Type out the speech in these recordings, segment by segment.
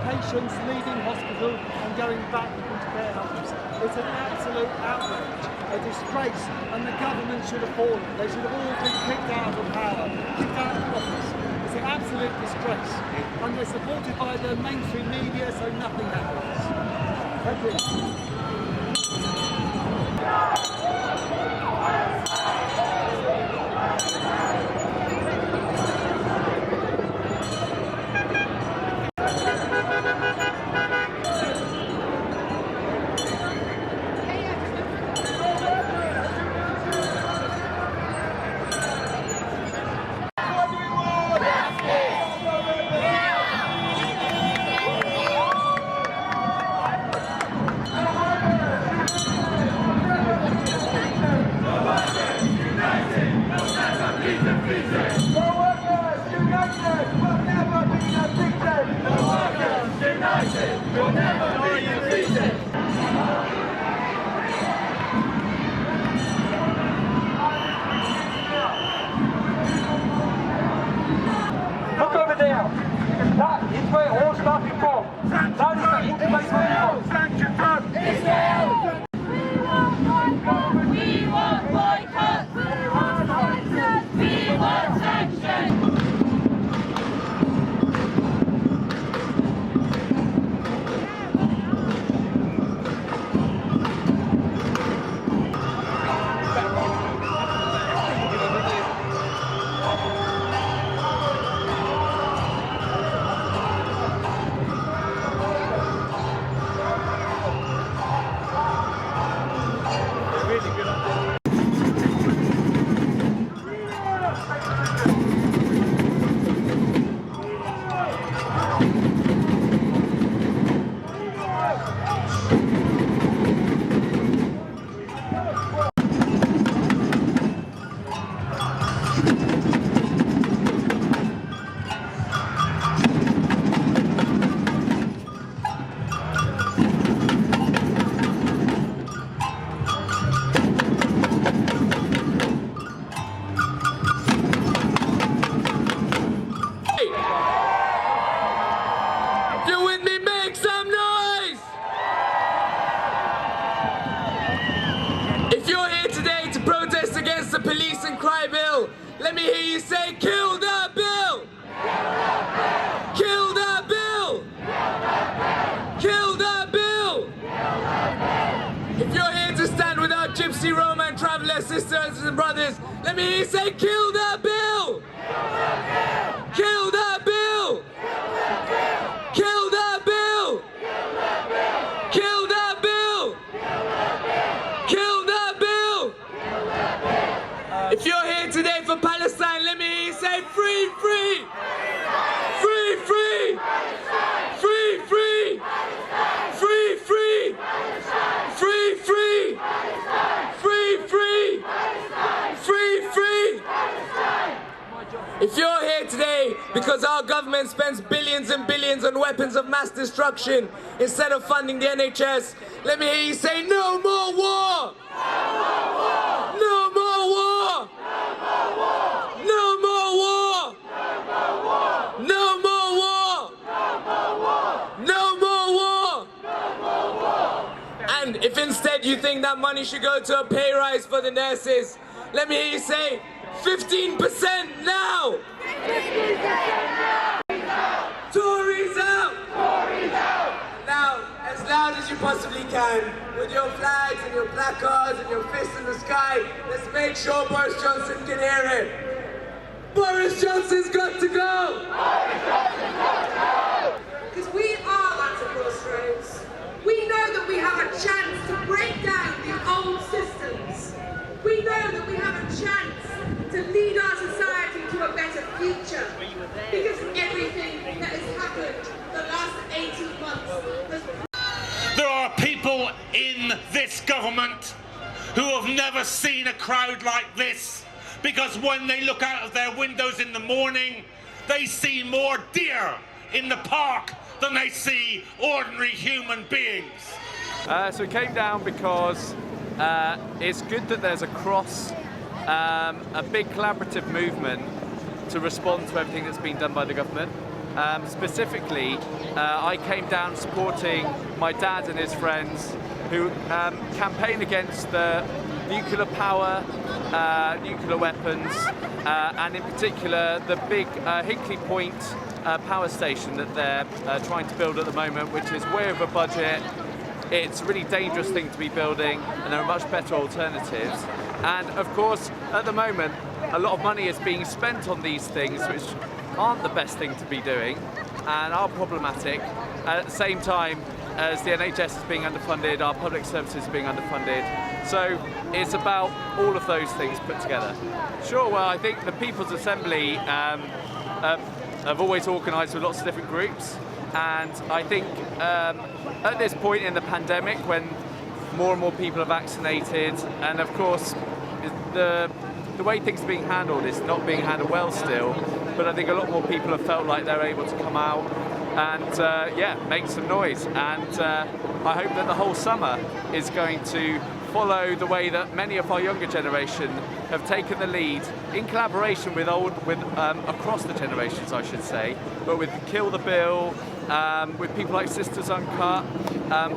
patients leaving hospital and going back into care homes. It's an absolute outrage, a disgrace, and the government should have fallen. They should have all been kicked out of power, kicked out of office. It's an absolute disgrace, and they're supported by the mainstream media, so nothing happens. Thank you. Look over there. That is where it all started from. That is the intimate sanction from Israel. We want boycott. We want boycott. We want sanctions. We want sanctions. Police and crime bill. Let me hear you say, kill that bill! Kill that bill! Kill that bill! If you're here to stand with our Gypsy, Roma and Traveller sisters and brothers, let me hear you say, kill that bill! Kill that bill! Kill that bill! Kill that bill! Kill that bill! If you're here today for Palestine, let me hear you say free, free! Free, free! Free, free! Free, free! Free, free! Free, free! Free, free! If you're here today because our government spends billions and billions on weapons of mass destruction instead of funding the NHS, let me hear you say no more war! No more war! No more war! No more war! No more war! And if instead you think that money should go to a pay rise for the nurses, let me hear you say 15% now! 15% now! Tories out! Tories out! Now, as loud as you possibly can, with your flags and your placards and your fists in the sky, let's make sure Boris Johnson can hear it. Boris Johnson's got to go! Boris Johnson's got to go! Because we are at a crossroads. We know that we have a chance to break down the old systems. We know that we have a chance to lead our society to a better future. Because everything that has happened the last 18 months has... There are people in this government who have never seen a crowd like this, because when they look out of their windows in the morning, they see more deer in the park than they see ordinary human beings. So we came down because it's good that there's a big collaborative movement to respond to everything that's been done by the government. Specifically, I came down supporting my dad and his friends who campaign against the nuclear power, nuclear weapons, and in particular the big Hinkley Point power station that they're trying to build at the moment, which is way over budget. It's a really dangerous thing to be building, and there are much better alternatives. And of course, at the moment, a lot of money is being spent on these things which aren't the best thing to be doing and are problematic. At the same time as the NHS is being underfunded, our public services are being underfunded. So it's about all of those things put together. Sure, well, I think the People's Assembly have always organised with lots of different groups, and I think at this point in the pandemic, when more and more people are vaccinated, and of course the way things are being handled is not being handled well still, but I think a lot more people have felt like they're able to come out and yeah, make some noise. And I hope that the whole summer is going to follow the way that many of our younger generation have taken the lead in collaboration with across the generations, I should say, but with Kill the Bill, with people like Sisters Uncut,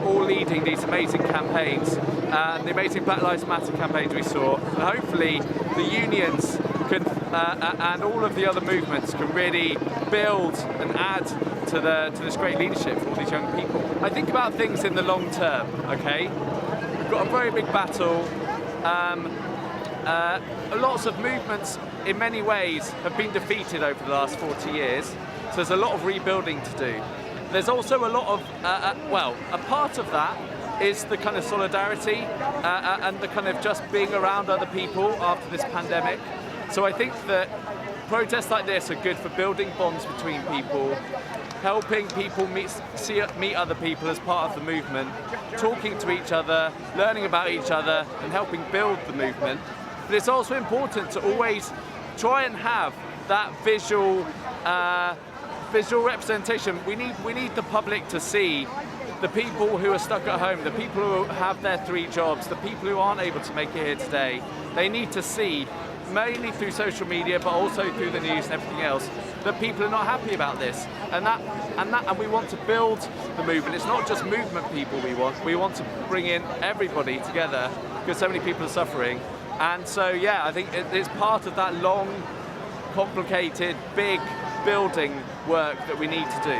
all leading these amazing campaigns, the amazing Black Lives Matter campaigns we saw, and hopefully the unions can, and all of the other movements can really build and add to this great leadership for all these young people. I think about things in the long term, okay? We've got a very big battle. Lots of movements in many ways have been defeated over the last 40 years, so there's a lot of rebuilding to do. There's also a lot of, well, a part of that is the kind of solidarity and the kind of just being around other people after this pandemic. So I think that protests like this are good for building bonds between people, helping people meet other people as part of the movement, talking to each other, learning about each other, and helping build the movement. But it's also important to always try and have that visual representation. We need the public to see the people who are stuck at home, the people who have their 3 jobs, the people who aren't able to make it here today. They need to see, mainly through social media, but also through the news and everything else, that people are not happy about this, and we want to build the movement. It's not just movement people we want to bring in everybody together, because so many people are suffering. And so yeah, I think it's part of that long, complicated, big building work that we need to do.